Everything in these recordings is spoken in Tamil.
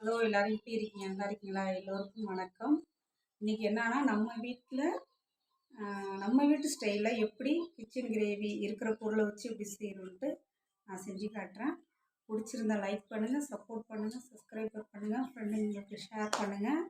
ஹலோ எல்லாரும் எப்படி இருக்கீங்க? நல்லா இருக்கீங்களா? எல்லோருக்கும் வணக்கம். இன்னைக்கு என்னன்னா நம்ம வீட்டு ஸ்டைலில் எப்படி கிச்சன் கிரேவி இருக்கிற பொருளை வச்சு எப்படி செய்யணுன்ட்டு நான் செஞ்சு காட்டுறேன். பிடிச்சிருந்தா லைக் பண்ணுங்கள், சப்போர்ட் பண்ணுங்கள், சப்ஸ்கிரைப் பண்ணுங்கள், ஃப்ரெண்டுங்களுக்கு ஷேர் பண்ணுங்கள்.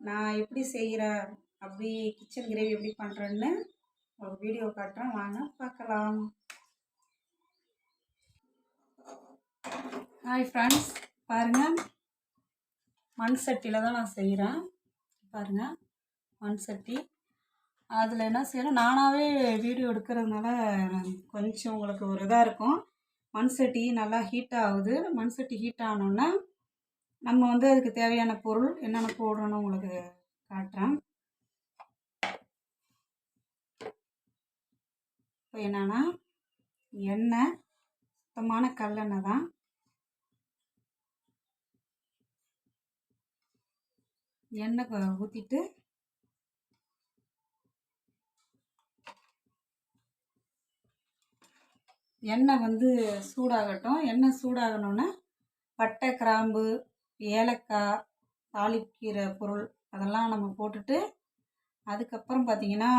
நான் எப்படி செய்கிறேன், அப்படி கிச்சன் கிரேவி எப்படி பண்ணுறேன்னு ஒரு வீடியோ காட்டுறேன், வாங்க பார்க்கலாம். ஹாய் ஃப்ரெண்ட்ஸ், பாருங்கள், மண் சட்டியில் தான் நான் செய்கிறேன். பாருங்கள், மண் சட்டி. அதில் என்ன செய்யணும், நானாகவே வீடியோ எடுக்கிறதுனால கொஞ்சம் உங்களுக்கு ஒரு இதாக இருக்கும். மண் சட்டி நல்லா ஹீட் ஆகுது. மண் சட்டி ஹீட் ஆனோன்னா நம்ம வந்து அதுக்கு தேவையான பொருள் என்னென்ன போடணும்னு உங்களுக்கு காட்டுறேன். இப்போ என்னென்னா, எண்ணெய், சுத்தமான கல்லெண்ணெய் தான். எண்ணெய் ஊற்றிட்டு எண்ணெய் வந்து சூடாகட்டும். எண்ணெய் சூடாகணுன்னா பட்டை, கிராம்பு, ஏலக்காய், தாளிக்கிற பொருள் அதெல்லாம் நம்ம போட்டுட்டு, அதுக்கப்புறம் பார்த்திங்கன்னா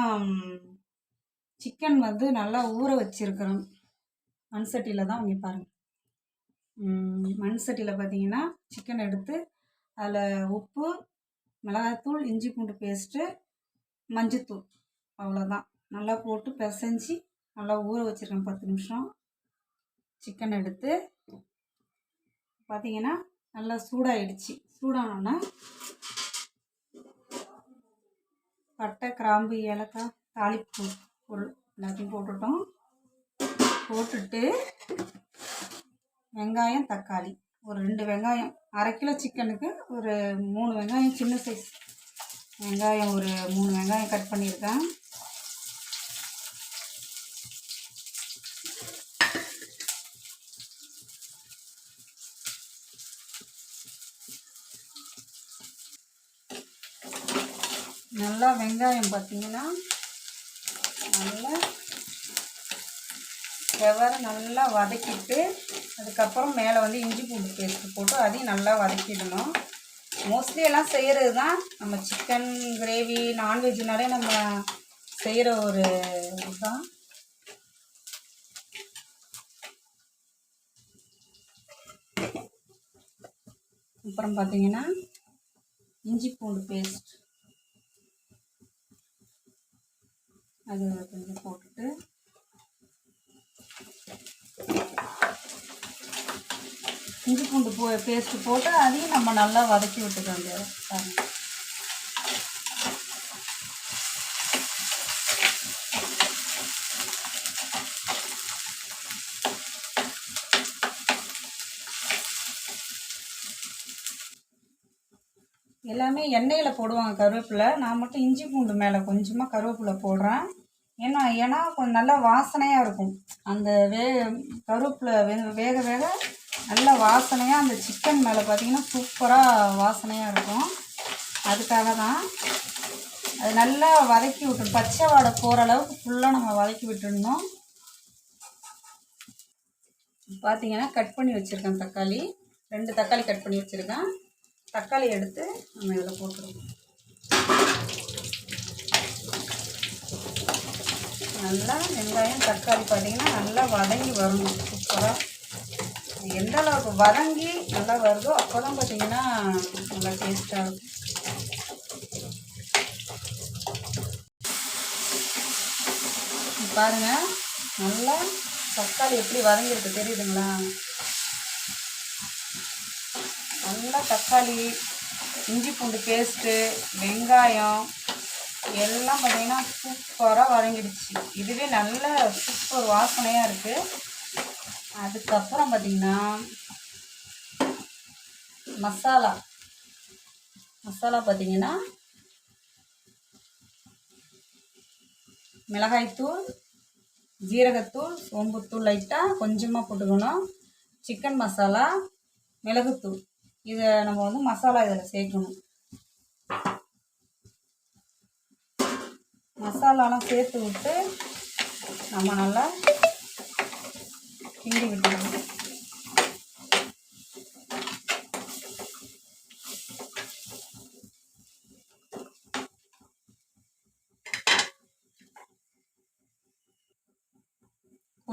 சிக்கன் வந்து நல்லா ஊற வச்சுருக்கிறோம். மண் சட்டியில் தான் இங்கே பாருங்கள். மண் சட்டியில் பார்த்திங்கன்னா சிக்கன் எடுத்து அதில் உப்பு, மிளகாய்த்தூள், இஞ்சி பூண்டு பேஸ்ட்டு, மஞ்சத்தூள், அவ்வளோதான் நல்லா போட்டு பிசைஞ்சி நல்லா ஊற வச்சுருக்கேன் 10 நிமிஷம். சிக்கன் எடுத்து பார்த்திங்கன்னா நல்லா சூடாகிடுச்சு. சூடானோன்னா பட்டை, கிராம்பு, ஏலக்காய், தாளிப்பு பொருள் எல்லாத்தையும் போட்டுட்டோம். போட்டுட்டு வெங்காயம், தக்காளி ஒரு 2 வெங்காயம், அரை கிலோ சிக்கனுக்கு ஒரு 3 வெங்காயம், சின்ன சைஸ் வெங்காயம் ஒரு 3 வெங்காயம் கட் பண்ணியிருக்கேன். நல்லா வெங்காயம் பார்த்திங்கன்னா நல்லா வதக்கிட்டு, அதுக்கப்புறம் மேலே வந்து இஞ்சி பூண்டு பேஸ்ட்டு போட்டு அதையும் நல்லா வதக்கிடணும். மோஸ்ட்லி எல்லாம் செய்கிறது தான் நம்ம சிக்கன் கிரேவி, நான்வெஜ்னாலே நம்ம செய்கிற ஒரு இதுதான். அப்புறம் பார்த்திங்கன்னா இஞ்சி பூண்டு பேஸ்ட் அது கொஞ்சம் போட்டுட்டு, இஞ்சி பூண்டு பேஸ்ட்டு போட்டு அதையும் நம்ம நல்லா வதக்கி விட்டுக்க வேண்டியது. எல்லாமே எண்ணெயில் போடுவாங்க கருவேப்பிலை. நான் மட்டும் இஞ்சி பூண்டு மேலே கொஞ்சமாக கருவேப்பிலை போடுறேன். ஏன்னா கொஞ்சம் நல்லா வாசனையாக இருக்கும். அந்த கருவேப்பிலை வேக வேக நல்ல வாசனையாக அந்த சிக்கன் மேலே பார்த்திங்கன்னா சூப்பராக வாசனையாக இருக்கும். அதுக்காக தான் அது நல்லா வதக்கி விட்டுணும். பச்சை வாடை போகிற அளவுக்கு ஃபுல்லாக நம்ம வதக்கி விட்டுடணும். பார்த்திங்கன்னா கட் பண்ணி வச்சுருக்கேன் தக்காளி, 2 தக்காளி கட் பண்ணி வச்சுருக்கேன். தக்காளி எடுத்து நம்ம இதில் போட்டுருவோம். நல்லா வெங்காயம், தக்காளி பார்த்திங்கன்னா நல்லா வதங்கி வரணும். சூப்பராக எந்த அளவுக்கு வதங்கி நல்லா வருதோ அப்போ தான் பார்த்திங்கன்னா நல்லா டேஸ்ட்டாக இருக்கும். பாருங்கள், நல்லா தக்காளி எப்படி வதங்கிருக்கு தெரியுதுங்களா? நல்லா தக்காளி, இஞ்சி பூண்டு பேஸ்ட்டு, வெங்காயம் எல்லாம் பார்த்திங்கன்னா சூப்பராக வதங்கிடுச்சு. இதுவே நல்ல சூப்பர் வாசனையாக இருக்குது. அதுக்கப்புறம் பார்த்திங்கன்னா மசாலா பார்த்திங்கன்னா மிளகாய்த்தூள், ஜீரகத்தூள், சோம்புத்தூள் லைட்டாக கொஞ்சமாக போட்டுக்கணும். சிக்கன் மசாலா, மிளகுத்தூள், இதை நம்ம வந்து மசாலா இதில் சேர்க்கணும். மசாலாலாம் சேர்த்து விட்டு நம்ம நல்லா கிண்டி விட்டுக்கணும்.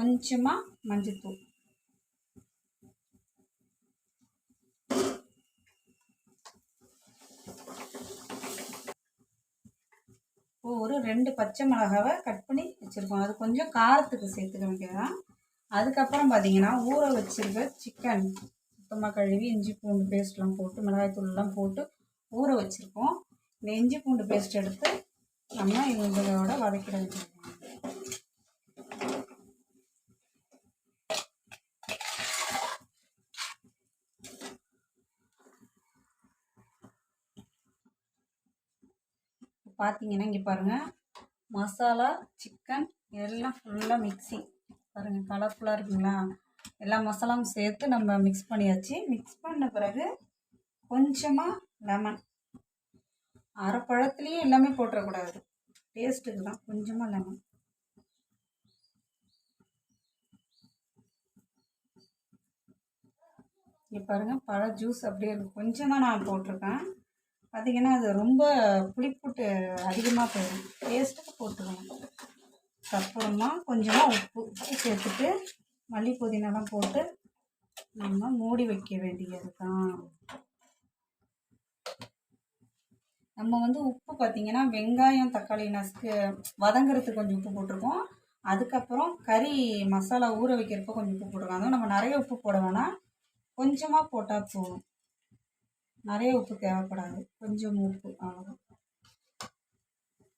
கொஞ்சமாக மஞ்சள்தூள், ஒரு 2 பச்சை மிளகாவை கட் பண்ணி வச்சுருக்கோம். அது கொஞ்சம் காரத்துக்கு சேர்த்துக்க வேண்டியதான். அதுக்கப்புறம் பார்த்தீங்கன்னா ஊற வச்சுருக்க சிக்கன் சுத்தமாக கழுவி இஞ்சி பூண்டு பேஸ்ட்லாம் போட்டு மிளகாய்த்தூள்லாம் போட்டு ஊற வச்சுருக்கோம். இந்த இஞ்சி பூண்டு பேஸ்ட் எடுத்து நம்ம இதோட வதக்கிட வேண்டியது. பார்த்தீங்கன்னா இங்கே பாருங்கள், மசாலா சிக்கன் எல்லாம் ஃபுல்லாக மிக்ஸிங் பாருங்கள், கலர்ஃபுல்லாக இருக்குங்களா? எல்லா மசாலாவும் சேர்த்து நம்ம மிக்ஸ் பண்ணியாச்சு. மிக்ஸ் பண்ண பிறகு கொஞ்சமாக லெமன், அரை பழத்துலேயே எல்லாமே போட்டுறக்கூடாது, டேஸ்ட்டுக்கு தான். கொஞ்சமாக லெமன், இங்கே பாருங்கள் பழ ஜூஸ் அப்படியே கொஞ்சம் தான் நான் போட்டிருக்கேன். பார்த்திங்கன்னா அது ரொம்ப புளிப்புட்டு அதிகமாக போயிடும், டேஸ்ட்டுக்கு போட்டுக்கணும். அப்புறமா கொஞ்சமாக உப்பு சேர்த்துட்டு மல்லி புதினாலாம் போட்டு நம்ம மூடி வைக்க வேண்டியது தான். நம்ம வந்து உப்பு பார்த்திங்கன்னா வெங்காயம் தக்காளி நசுக்கு வதங்கிறதுக்கு கொஞ்சம் உப்பு போட்டிருக்கோம். அதுக்கப்புறம் கறி மசாலா ஊற வைக்கிறப்போ கொஞ்சம் உப்பு போட்டிருக்கோம். அதுவும் நம்ம நிறைய உப்பு போட வேணாம், கொஞ்சமாக போட்டால் போதும். நிறைய உப்பு தேவைப்படாது, கொஞ்சம் உப்பு அவ்வளோதான்.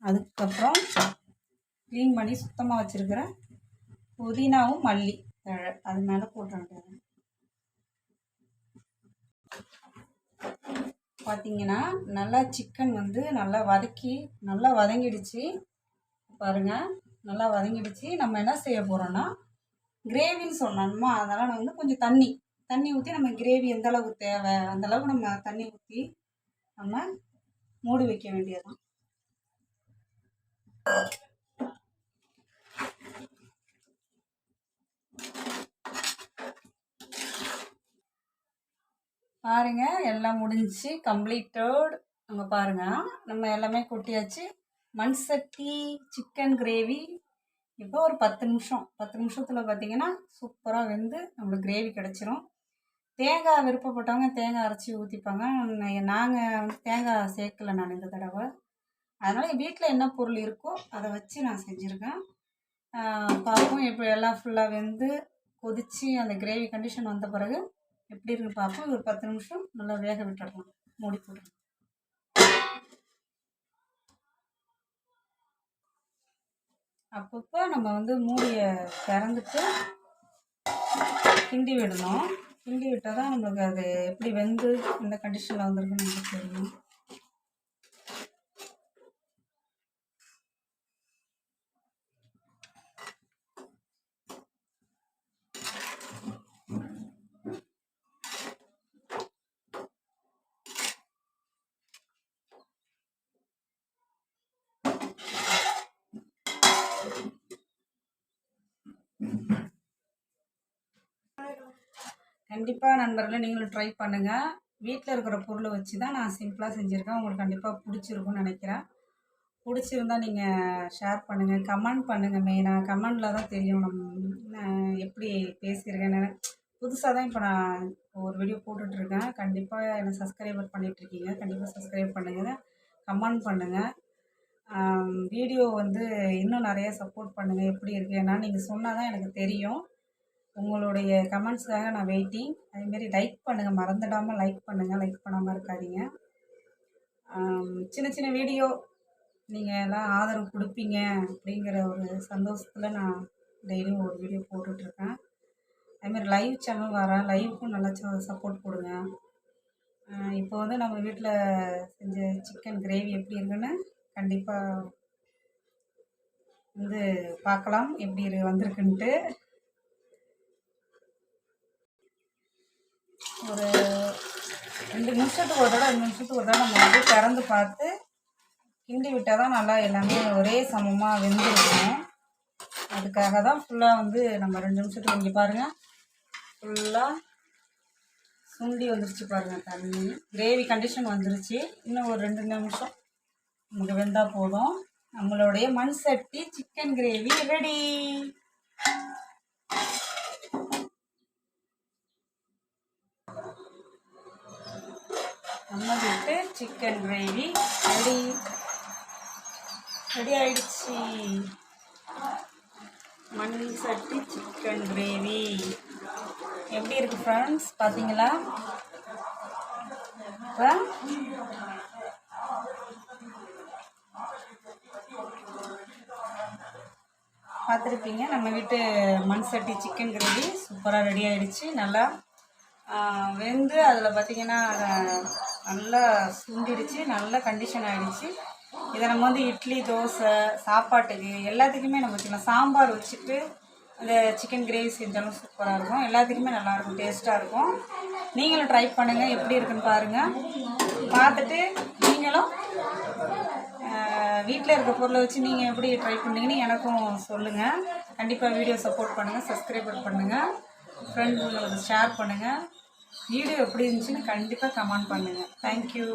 அதுக்கப்புறம் க்ளீன் பண்ணி சுத்தமாக வச்சுருக்கிற புதினாவும் மல்லி தழை அது மேலே போட்டுருங்க. பார்த்தீங்கன்னா நல்லா சிக்கன் வந்து நல்லா வதங்கிடுச்சு பாருங்கள், நல்லா வதங்கிடுச்சு. நம்ம என்ன செய்ய போகிறோன்னா கிரேவின்னு சொன்னோம்மா, அதனால் நான் வந்து கொஞ்சம் தண்ணி ஊற்றி நம்ம கிரேவி எந்த அளவுக்கு தேவை அந்தளவுக்கு நம்ம தண்ணி ஊற்றி நம்ம மூடி வைக்க வேண்டியதுதான். பாருங்கள் எல்லாம் முடிஞ்சிச்சு, கம்ப்ளீட்டட். நம்ம பாருங்கள் நம்ம எல்லாமே கொட்டியாச்சு. மண் சட்டி சிக்கன் கிரேவி இப்போ ஒரு 10 நிமிஷத்தில் பார்த்திங்கன்னா சூப்பராக வெந்து நம்மளுக்கு கிரேவி கிடச்சிரும். தேங்காய் விருப்பப்பட்டவங்க தேங்காய் அரைச்சி ஊற்றிப்பாங்க. நாங்கள் வந்து தேங்காய் சேர்க்கலை நான் இந்த தடவை. அதனால் வீட்டில் என்ன பொருள் இருக்கோ அதை வச்சு நான் செஞ்சுருக்கேன். பார்ப்போம் இப்போ எல்லாம் ஃபுல்லாக வெந்து கொதித்து அந்த கிரேவி கண்டிஷன் வந்த பிறகு எப்படி இருக்குன்னு பார்ப்போம். ஒரு 10 நிமிஷம் நல்லா வேக விட்டுடலாம், மூடி போட்டுருங்க. அப்பப்போ நம்ம வந்து மூடியை திறந்துட்டு கிண்டி விடணும். கிண்டி விட்டால் தான் நம்மளுக்கு அது எப்படி வெந்து இந்த கண்டிஷனில் வந்திருக்குன்னு நமக்கு தெரியும். கண்டிப்பாக நண்பர்களே நீங்களும் ட்ரை பண்ணுங்கள். வீட்டில் இருக்கிற பொருளை வச்சு தான் நான் சிம்பிளாக செஞ்சுருக்கேன். உங்களுக்கு கண்டிப்பாக பிடிச்சிருக்குன்னு நினைக்கிறேன். பிடிச்சிருந்தால் நீங்கள் ஷேர் பண்ணுங்கள், கமெண்ட் பண்ணுங்கள். மெயினாக கமெண்டில் தான் தெரியும் நம்ம எப்படி பேசியிருக்கேன்னு. புதுசாக தான் இப்போ நான் ஒரு வீடியோ போட்டுட்ருக்கேன். கண்டிப்பாக என்னை சப்ஸ்கிரைபர் பண்ணிகிட்ருக்கீங்க, கண்டிப்பாக சப்ஸ்கிரைப் பண்ணுங்கள், கமெண்ட் பண்ணுங்கள். வீடியோ வந்து இன்னும் நிறைய சப்போர்ட் பண்ணுங்கள். எப்படி இருக்குது ஏன்னா நீங்கள் சொன்னால் தான் எனக்கு தெரியும். உங்களுடைய கமெண்ட்ஸ்க்காக நான் வெயிட்டிங். அதேமாரி லைக் பண்ணுங்கள், மறந்துடாமல் லைக் பண்ணுங்கள், லைக் பண்ணாமல் இருக்காதீங்க. சின்ன சின்ன வீடியோ நீங்கள் எல்லாம் ஆதரவு கொடுப்பீங்க அப்படிங்கிற ஒரு சந்தோஷத்தில் நான் டெய்லியும் ஒரு வீடியோ போட்டுட்ருக்கேன். அதுமாதிரி லைவ் சேனல் வரேன், லைவுக்கும் நல்லா சப்போர்ட் கொடுங்க. இப்போ வந்து நம்ம வீட்டில் செஞ்ச சிக்கன் கிரேவி எப்படி இருக்குன்னு கண்டிப்பாக வந்து பார்க்கலாம், எப்படி வந்திருக்குன்ட்டு. ஒரு 2 நிமிஷத்துக்கு ஒரு தடவை நம்ம வந்து திறந்து பார்த்து கிண்டி விட்டால் தான் நல்லா எல்லாமே ஒரே சமமாக வெந்திருக்கும். அதுக்காக தான் ஃபுல்லாக வந்து நம்ம 2 நிமிஷத்துக்கு இங்கே பாருங்கள் ஃபுல்லாக சுண்டி வந்துருச்சு பாருங்கள். தண்ணி கிரேவி கண்டிஷன் வந்துருச்சு. இன்னும் ஒரு 2 நிமிஷம் நமக்கு வெந்தால் போதும். நம்மளுடைய மண் சட்டி சிக்கன் கிரேவி ரெடி. நம்ம வீட்டு சிக்கன் கிரேவி ரெடி ஆயிடுச்சு. மண் சட்டி சிக்கன் கிரேவி எப்படி இருக்கு ஃப்ரெண்ட்ஸ், பார்த்தீங்களா? பார்த்துருப்பீங்க. நம்ம வீட்டு மண் சட்டி சிக்கன் கிரேவி சூப்பராக ரெடி ஆகிடுச்சு. நல்லா வெந்து அதில் பார்த்திங்கன்னா நல்லா சுண்டிடுச்சு, நல்ல கண்டிஷன் ஆகிடுச்சு. இதை நம்ம வந்து இட்லி, தோசை, சாப்பாட்டுக்கு எல்லாத்துக்குமே நம்ம வச்சுக்கலாம். சாம்பார் வச்சுட்டு அந்த சிக்கன் கிரேவி செஞ்சாலும் சூப்பராக இருக்கும். எல்லாத்துக்குமே நல்லாயிருக்கும், டேஸ்ட்டாக இருக்கும். நீங்களும் ட்ரை பண்ணுங்கள், எப்படி இருக்குன்னு பாருங்கள். பார்த்துட்டு நீங்களும் வீட்டில் இருக்க பொருளை வச்சு நீங்கள் எப்படி ட்ரை பண்ணீங்கன்னு எனக்கும் சொல்லுங்கள். கண்டிப்பாக வீடியோ சப்போர்ட் பண்ணுங்கள், சப்ஸ்கிரைப் பண்ணுங்கள், ஃப்ரெண்ட்ஸுங்களுக்கு ஷேர் பண்ணுங்கள். வீடியோ எப்படி இருந்துச்சுன்னு கண்டிப்பாக கமெண்ட் பண்ணுங்கள். தேங்க்யூ.